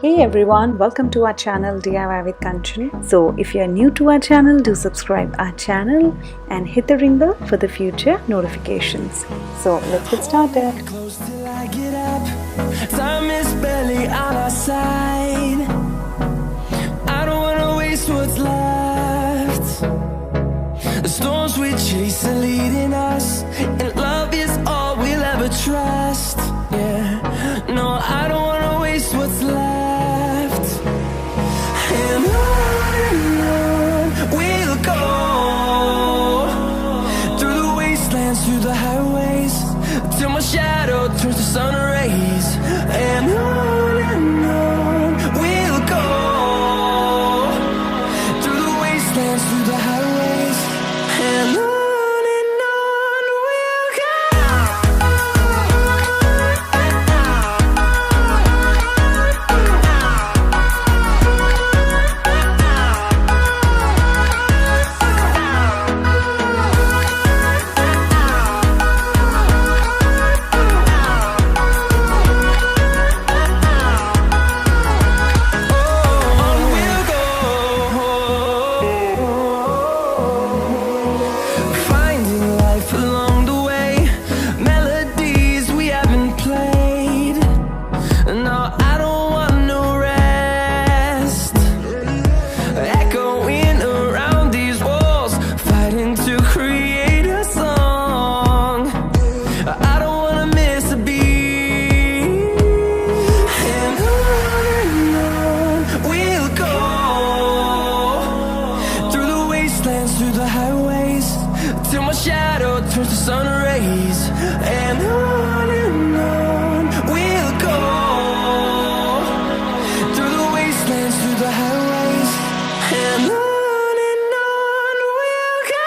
Hey everyone, welcome to our channel DIY with Kanchan. So if you are new to our channel, do subscribe our channel and hit the ring bell for the future notifications. So let's get started. Close till I get up. Time is barely on our side. I don't wanna waste what's left. The storms we chase are leading us, and love is all we'll ever trust. Yeah, no, I don't wanna waste what's left. And on we'll go, through the wastelands, through the highways, till my shadow turns to sun rays. And on we'll go, through the wastelands, through the highways, and on we'll go. Through the highways, till my shadow turns to sun rays. And on we'll go, through the wastelands, through the highways, and on we'll go.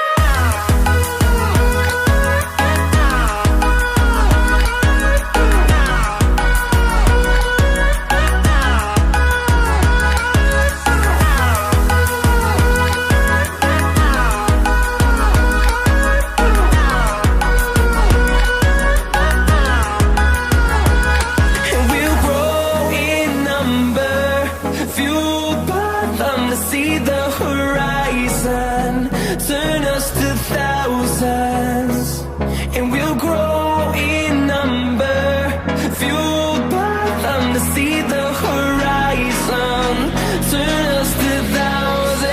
See the horizon turn us to thousands, and we'll grow in number, fueled by them to see the horizon turn us to thousands.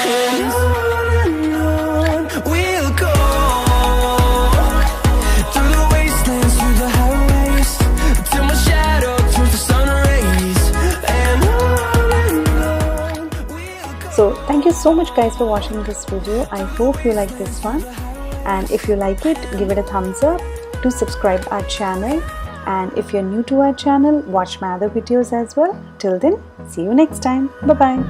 And on we'll go, through the wastelands, through the highways, till my shadow turns to sun rays. And So thank you so much guys for watching this video. I hope you like this one, and if you like it, give it a thumbs up. Do subscribe our channel, and if you're new to our channel, watch my other videos as well. Till then, see you next time. Bye bye.